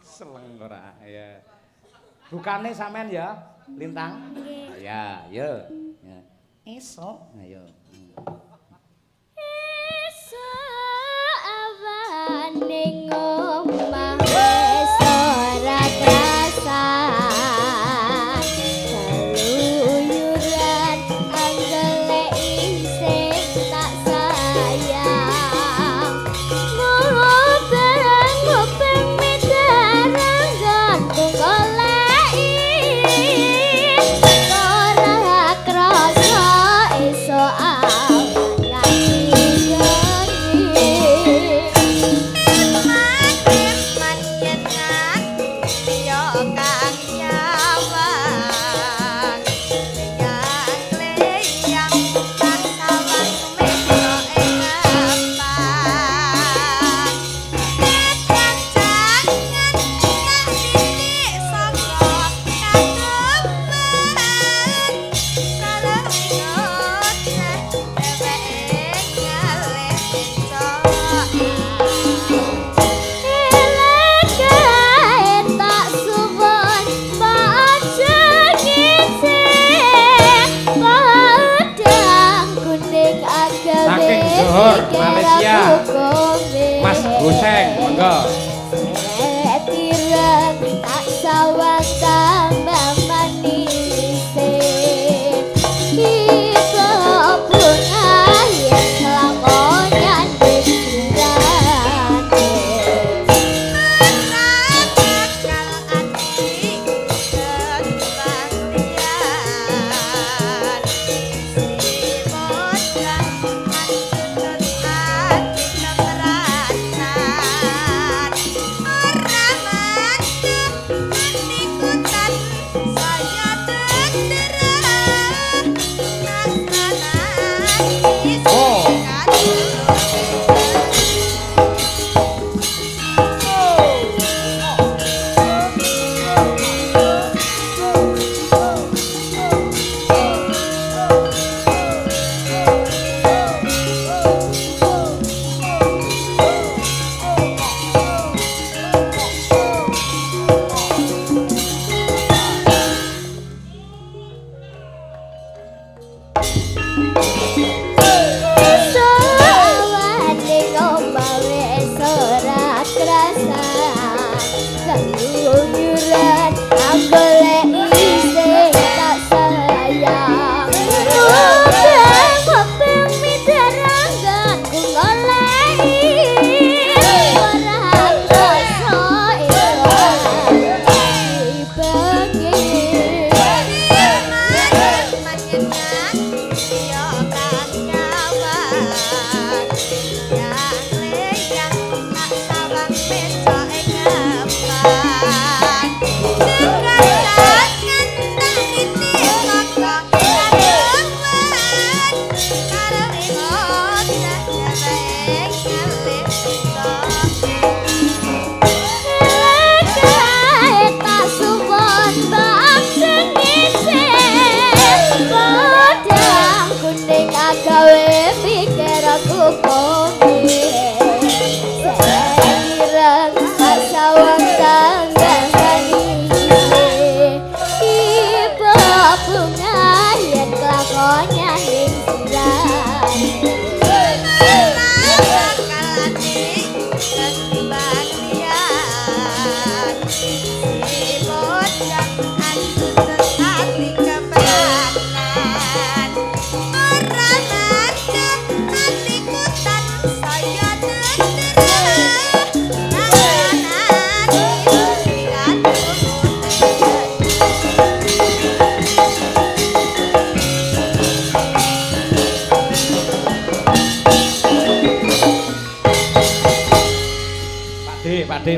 Seleng ora ya. Bukane sampean ya, Lintang? Ya, yo. Ya. Esok, ayo. Esok awane ngomah wis ora krasa.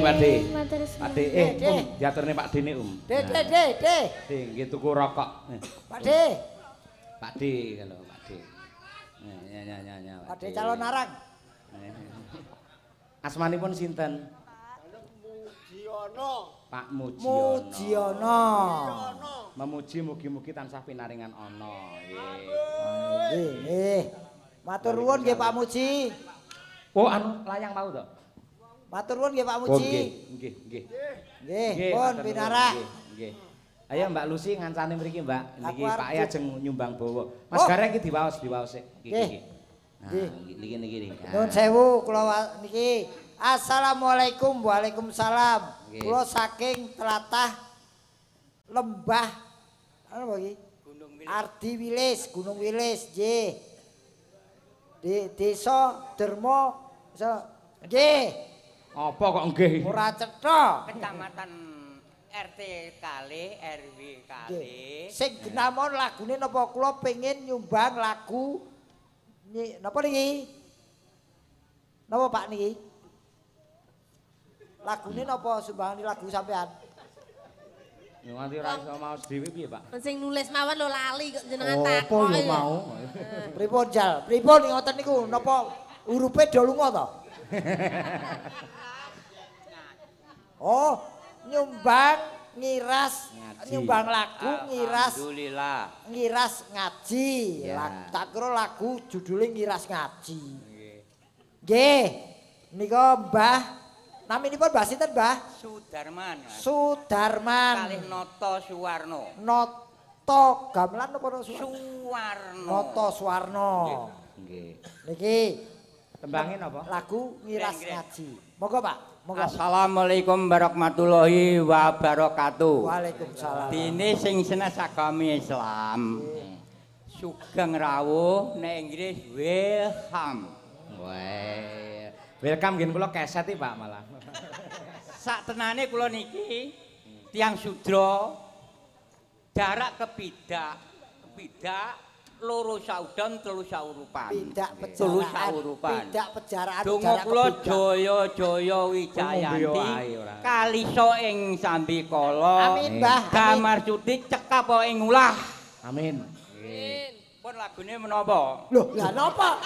Pak De. Matur Pak suwun. De, diaturne Pak Dene, De. De, nggih tuku rokok. Pak De. Pak De kalau Pak De. Ya. Pak De calon arang. Asmanipun sinten? Pak Mujiono. Mujiono. Memuji mugi-mugi tansah pinaringan ana. Nggih. Matur nuwun nggih Pak Muji. Oh, anu layang mau to? Matur nuwun nggih Pak Oh, Muji. nggih. Nggih, pun pinarak. Nggih. Ayo Mbak Lucy ngancane mriki, Mbak. Niki Aku Pak ajeng nyumbang bawa. Mas Gareng iki diwaos sik. Nggih. Nah, niki. Nuwun sewu kula niki. Assalamualaikum. Waalaikumsalam. Kula saking tlatah Lembah apa iki? Ardi Wilis, Gunung Wilis, nggih. Di Desa Dermo, nggih. Apa kok nggih? Ora cetha. Kecamatan RT kali, RW kali. Sing genamon lagune napa kula pengin nyumbang lagu napa niki? Napa Pak niki? Lagune napa sumbangane lagu sampean? Yo nganti ra iso maos dhewe piye, Pak? Sing nulis mawon lho lali kok jenengan Apa takok. yo mau? Pripun Jal? Pripun ngoten niku? Napa hurufe do lunga to? Oh, nyumbang ngiras Ngaji. nyumbang lagu ngiras Alhamdulillah. ngiras ngaji. Ya. Tak kira lagu judulnya ngiras ngaji. Nggih. Nika Mbah naminipun Mbah sinten, Mbah? Sudarman. Sudarman. Kalih Noto Suwarno. Noto gamelan apa Suwarno. Noto Suwarno. Nggih. Niki Tembangin apa? lagu ngiras Nggih. ngaji. Monggo Pak, monggo. Assalamualaikum warahmatullahi wabarakatuh. Waalaikumsalam. Dene sing senes agami Islam. Sugeng rawuh nek Inggris welcome. Weh. Welcome nggih kula keset iki, Pak malah. Sak tenane kula niki tiyang sudra jarak kebidak loro saudon telu saurupan. Tidak Telu pejaraan. saurupan. Tidak pejaraan Donga jarak kula kebidak. jaya-jaya Ngombe Wijayanti wae ora. kalisa ing Sambikala. Amin, Mbah. Amin. Damar Suti cekap ing ulah. Amin. Pun lagune menapa? Loh, lah napa?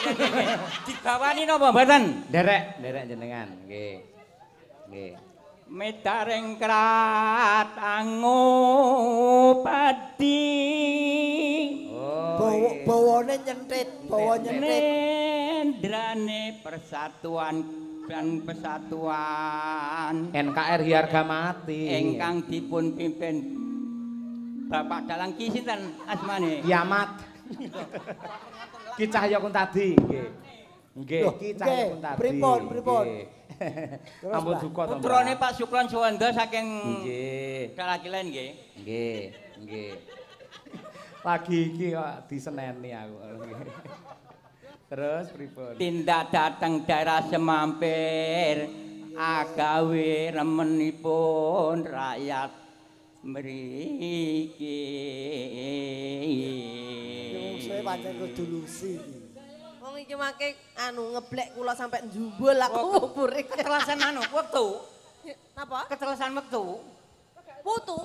Digawani napa mboten? Derek jenengan. Nggih. Nggih. Medaring krat angopadi. Oh. Bawane nyentit, bawa nyentit. Nendrane persatuan dan persatuan NKRI harga mati. ingkang dipun pimpin Bapak Dalang ki sinten asmane? Kiamat. Ki Cahya Kuntadi, nggih. Nggih, Loh, Ki Cahya nggih. Kuntadi. Pripun? Nggih. Terus, Ampun Mbah. duka to. Putrane Pak Sukron Suwanda saking Nggih. Dalakilen nggih. Nggih. Lagi iki kok diseneni aku. Terus pripun? Tindak dateng daerah semampir agawe remenipun rakyat mriki. Musuhe pancen kudu lusi. Wong iki make anu ngeblek kula sampe njubul aku buri. Ketelasan anu wektu, Napa? ketelasan wektu. Putu.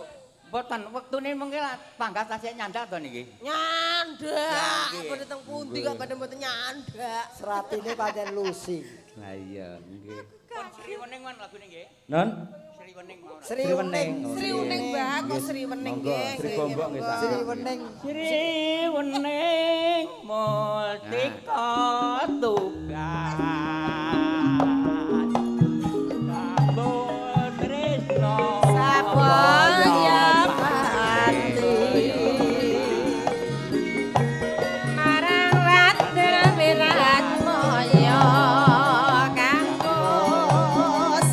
Mboten wektune mengke pangkat tasih nyandak to niki. Nyandak. Nggih. Pada teng pundi kok pada mboten nyandak. Seratine pancen lusi. Lah iya, nggih. Pun Sri Wening man lagune nggih. Non? Sri Wening mawon. Sri Sri Wening. Wening. Sri Wening Mbak, kok Sri Wening Monggo, nggih. Sri Bombok nggih, Pak. Sri Wening. Sri Wening multika tugas. Kabul tresno. Sabaya pati. Marang raden wirat moyo kampus.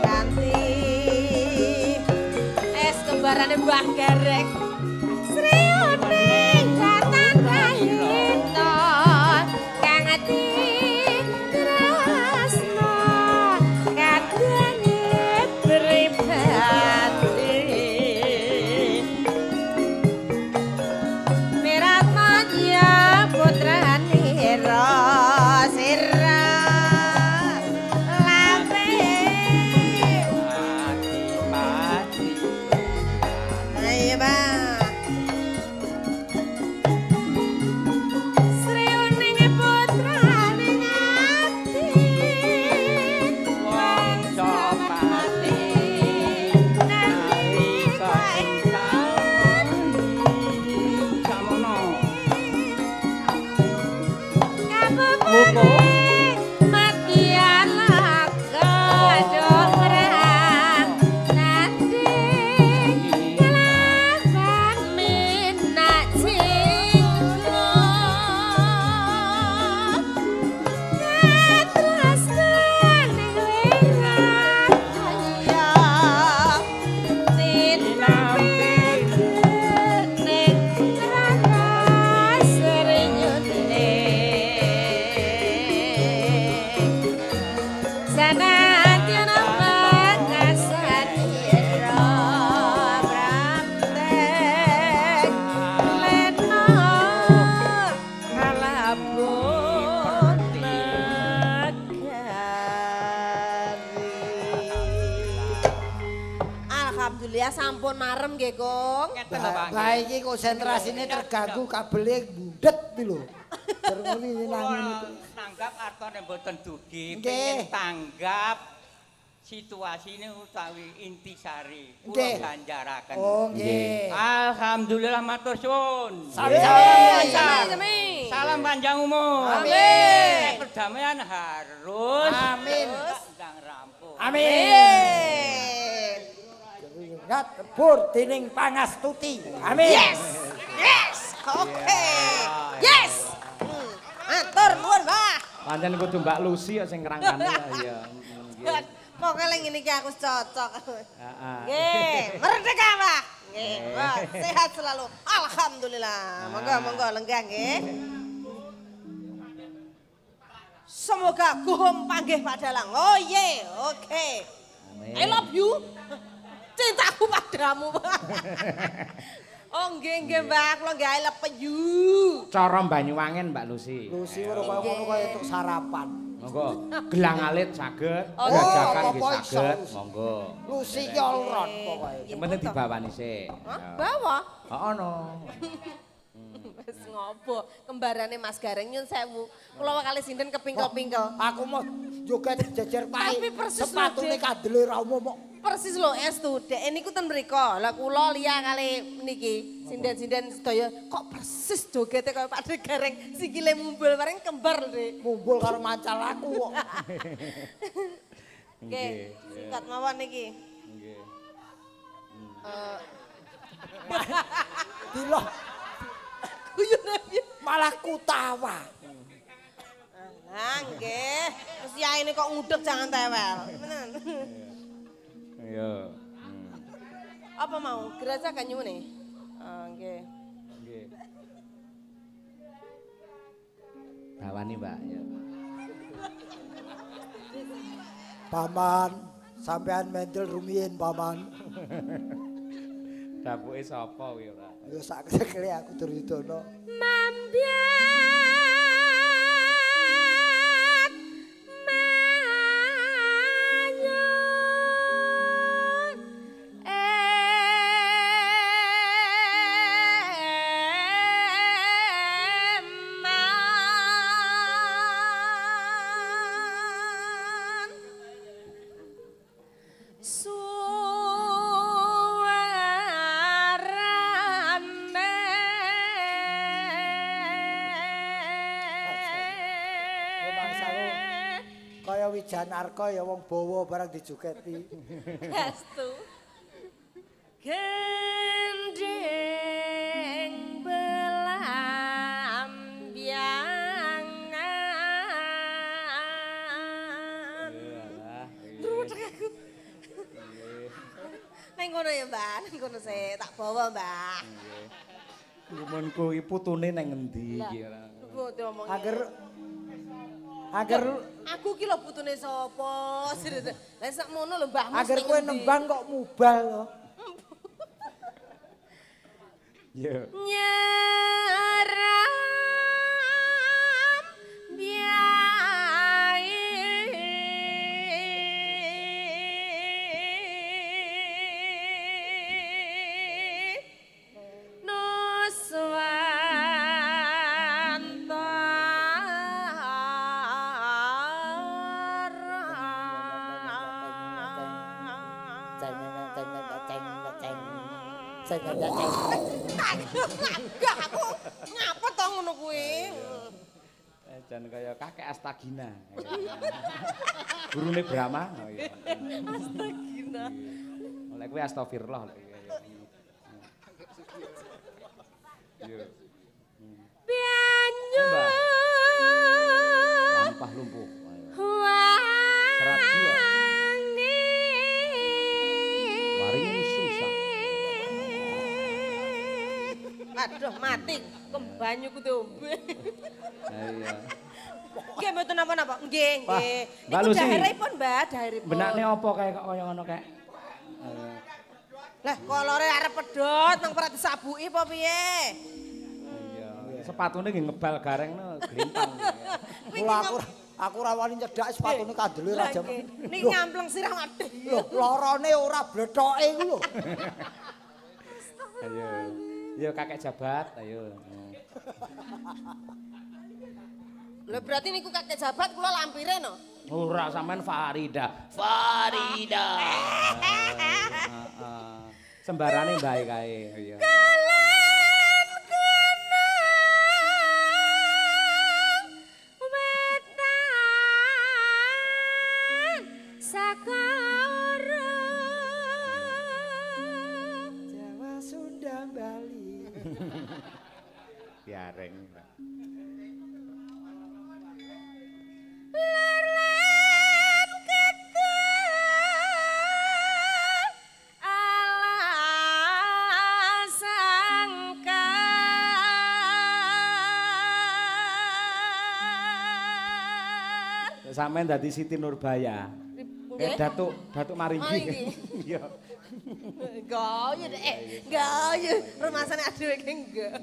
Ganti es kembarane Mbah Gareng. Sri Uning datang kahito kang ati tresno kadene pribadi. Mirat manja putrane sira Alhamdulillah sampun marem nggih, Kong. Ngeten lho, Pak. Lah iki konsentrasine terganggu kabele bundet iki lho. Termuni nangin itu. Tanggap artane mboten dugi, Nggih. pengen tanggap situasine utawi intisari kula Nggih. ganjaraken. Oh nggih. Alhamdulillah matur suwun. Sami-sami. Salam panjang umur. Amin. Perdamaian harus. Amin. Ndang rampung. Amin. Ngat bur dening Pangastuti. Amin. Yes. Oke. Yes. Atur nuwun, Mbah. Pancen kudu Mbak Lucy ya sing ngrangkani ya. Pokoke lek ngene iki aku cocok. Heeh. Nggih, merdeka, Mbah. Nggih, Mbah, sehat selalu. Alhamdulillah. Monggo lenggah nggih. Semoga kuhum panggih Pak Dalang. Oh yeah, oke. I love you. Cintaku padamu, Mbak. Oh nggih Mbak, kula nggih I love you. Cara Banyuwangen Mbak Lucy. Lucy karo ngono kaya untuk sarapan. Monggo. Gelang alit saged, Oh, jajakan nggih apa-apa iso, saged. Lucy. Monggo. Lucy ki all round pokoke. Yang penting dibawani sik. Hah? Bawa? Heeh no. Wis ngopo? Kembarane Mas Gareng nyun sewu. Kula kali sinten kepingkel-pingkel. Aku mau joget jejer pae. Tapi persis lho, sepatune Dek. kandele ra umum. Persis lho Estu, dek niku ten mriko. Lah kula liya kali niki sinden-sinden sedaya kok persis jogete kaya Pak Gareng sikile mumbul bareng kembar lho, Dik. Mumbul karo mancal aku kok. Oke, singkat mawon niki. Nggih. Dilo Guyune piye? malah kutawa. Nah, nggih. Terus ya ini kok ngudeg jangan tewel. Tenan. Iya. Apa mau? Geraja kan nyune? Ah, nggih. Nggih. Bawani, Mbak, ya. Paman, sampean mendel rumiyin paman. Dapuke sapa kuwi ora? Yo sak sekele aku Duryudana. Kaya Wijanarka ya wong bawa barang dijogeti. Estu. Gendeng belambiangan. Terus aku. Neng kono ya, Mbak. Neng kono sik tak bawa, Mbak. Gumunku iki putune nang endi iki ora? Kok diomongin. Agar aku ki lho putune sapa? Lah sakmono lho Mbahmu. agar kowe nembang kok mubal loh. Iya. Nyaram biae Enggak aku ngapa to ngono kuwi. Jan kaya kakek Astagina. Gurune Brahma. Oh iya. Astagina. Oleh kuwi astagfirullah lek. Iya. Banyu Lampah lumpuh. Serat jiwa. Waringin susah. Aduh mati kembanyu ku diombe. Iya. Nggih mboten napa-napa. Nggih, Wah, nggih. Mbak Niku Lucy. daheripun, Mbak, daheripun. Benakne apa kayak kok kaya ngono kayak? Lah kolore arep pedhot nang ora disabuki apa piye? Iya. Sepatune nggih ngebal gareng no glintang. Kula aku Aku ora wani nyedak sepatune kandele ra jam. Niki nyampleng sirah waduh. Lho, lorone ora blethoke iku lho. Ayo. Yo kakek jabat, ayo. Lho berarti niku kakek jabat kula lampire no. Ora sampean Farida. Farida. Sembarane mbae kae. Iya. Kalen kenang wetan sakara Jawa Sunda Bali. Biareng. Lerlen ketel ala sangka Sampeyan dadi Siti Nurbaya. Datuk Maringgi. Iya. Gaya deh, gaya. Rumasane adewe ki gaya.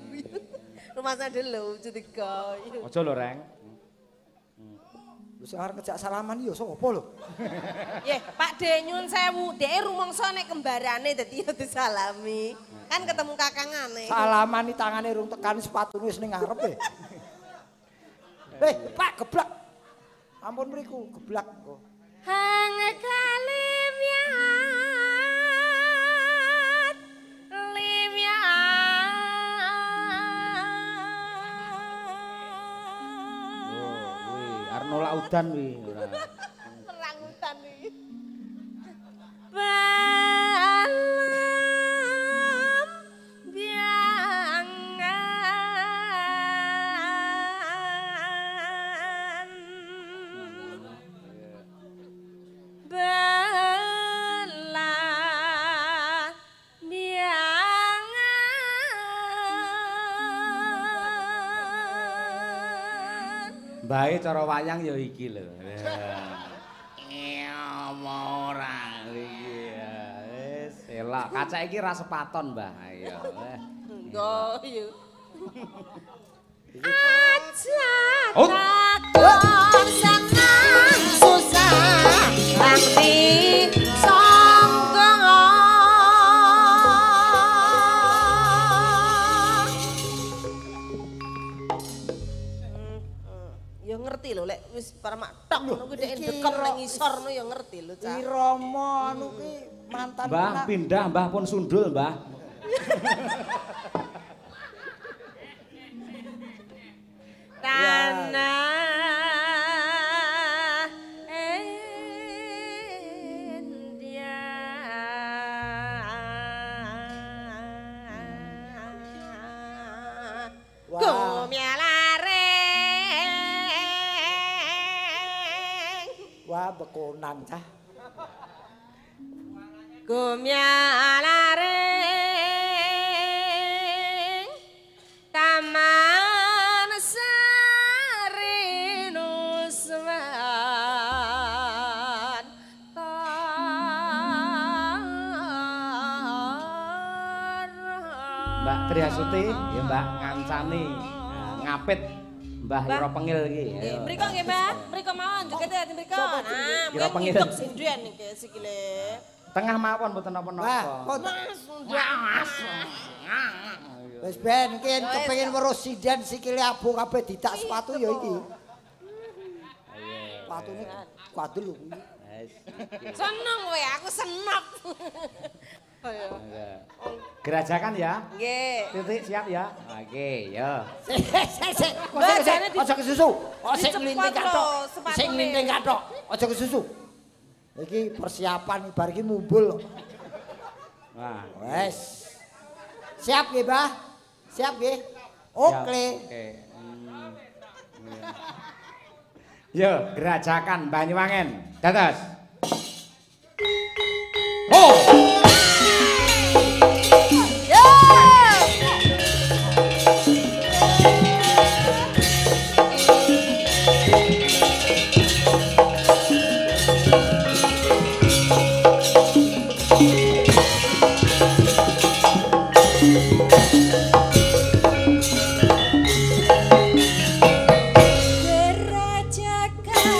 Rumasane adewe lucu di gaya. Aja lho, Reng. Lho sing arep ngejak salaman ya sapa lho? Ye, Pak De nyuwun sewu, dhek rumangsa nek kembarane dadi ya disalami. Kan ketemu kakangane. Salaman iki tangane rung tekan sepatune wis ning ngarepe. Pak geblak. Ampun mriku, geblak kok. Hang kalimiat Arno laudan wi ora. Perang hutan iki. Balam biangan Balam biangan Bae cara wayang ya iki lho. Ora iki ya. Wis elak. Kaca iki ra sepaton, Mbah. Ayo. Enggak, iya. Oh. Takon senang susah nganti sangga ya ngerti lho lek wis para mak tok ngono kuwi dhek ndekem ning ngisor ngono ya ngerti lho Cak. Irama anu ki mantan Mbah pindah, Mbah pun sundul, Mbah. Tanah India Gumialareng wah bekonan cah. Gumialareng Taman Sari Nuswan Mbak Triasuti, ya Mbak ngancani ngapit Mbah Ira Pengil iki. Nggih, mriko nggih, Mbak. Mriko mawon jogete ati mriko. Nah, Ira Pengil. mriko sinduan iki sikile. Tengah mawon mboten napa-napa. Wis ben iki kepengin weruh sinden sikile abu kabeh ditak sepatu ya iki. Sepatune kuadul lho kuwi. Seneng kowe, aku senep. Ayo. Gerajakan ya. Nggih. Titik siap ya. Oke, yo. Sik. Mbak, jane Aja kesusu. Sing dicepot nglinting lho, kathok. sepatune. Sing nglinting kathok. Aja kesusu. Iki persiapan bar iki mumbul. Wah, Wes. Siap nggih, Mbah? Siap nggih? Oke. Oke. Yo, gerajakan Banyuwangen. Dados. Oh! Gerajakan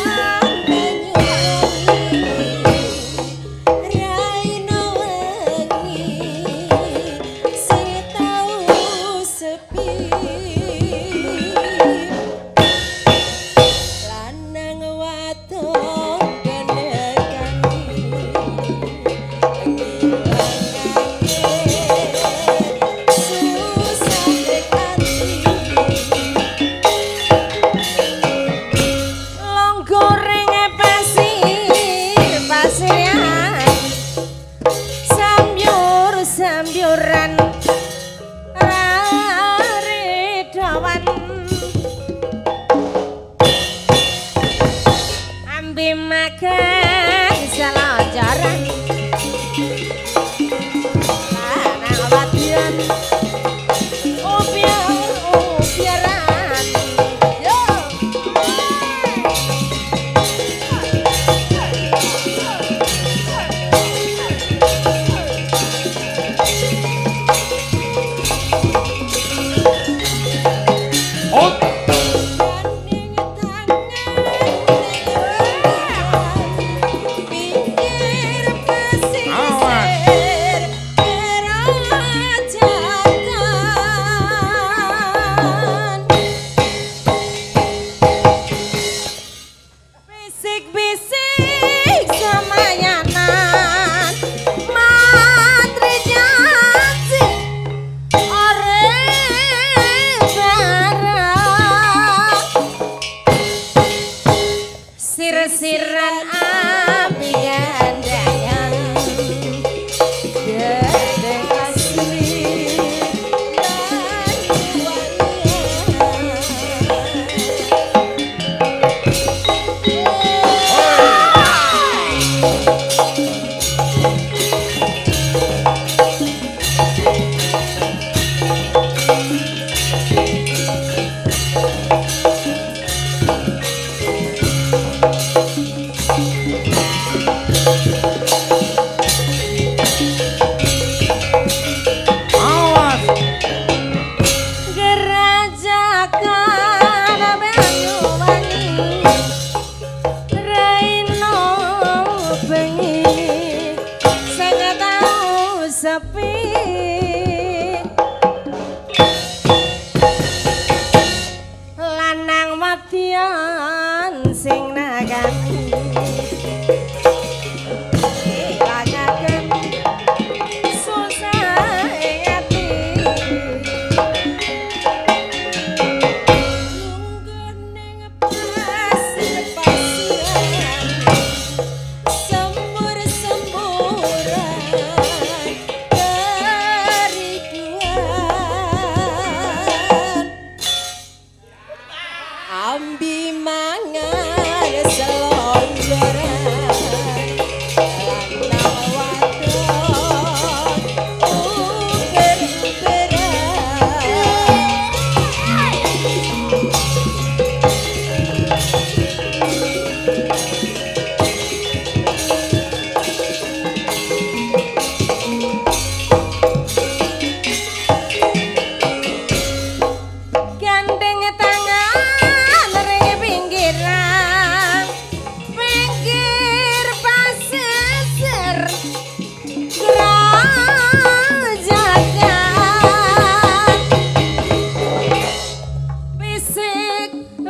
sepi lanang matian sing nagani lagaken susah ing ati lungguning pasir-pasiran sembur-semburan kerinduan ambi mangan selonjoran lanang wadon gandeng tangan ring pinggiran pinggir pasisir Krajakan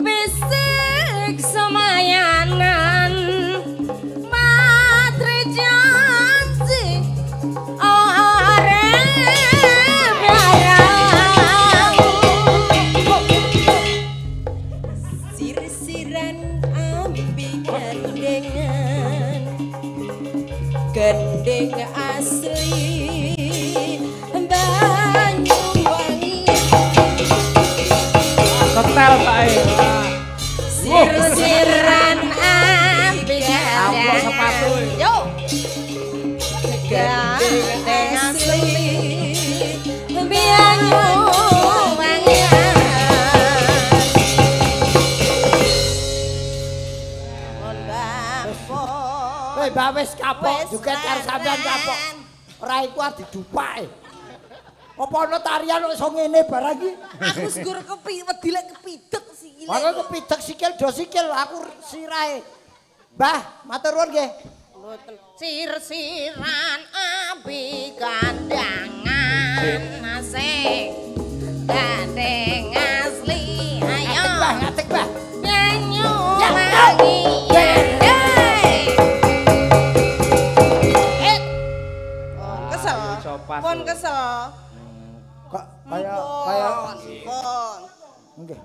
bisik-bisik semayanan matri janji sir-siran ambi gandengan gendeng asli Banyuwangi Ketel kae. sir-siran ambi Amplok sepatu. yo gandeng asli Banyuwangi Woi, Mbak wis kapok juga karo sampean kapok. Ora iku arep didupake. Apa ana tarian kok iso ngene barang iki? aku segur wedi lek kepidek sikile. Aku kepidek sikil do sikil aku sirahe. Mbah, matur nuwun nggih. Mboten sir-siran abi kandangan asik gandeng asli ayo Mbah, ngatek, Mbah. nyanyu lagi kesel sopas. pun kesel Kok kaya pun nggih.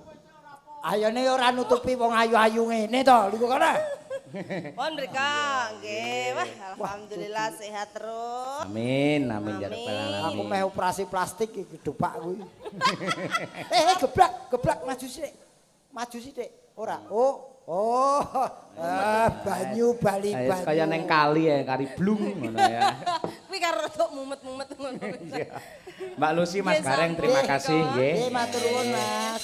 Ayone ora nutupi wong ayu-ayu ngene to, lho kono. pun mereka nggih wah alhamdulillah sehat terus Amin, amin ya Amin. rabbal Aku alamin. meh operasi plastik iki gepak kuwi. Geblak maju sithik. Maju sithik. Ora. Banyu bali Ayo banyu. kaya neng kali ya, kari blung ngono ya. kuwi karo rada mumet-mumet ngono Mbak Lucy, Mas Nggih, Gareng terima sampun. kasih nggih. Nggih, matur nuwun, Mas.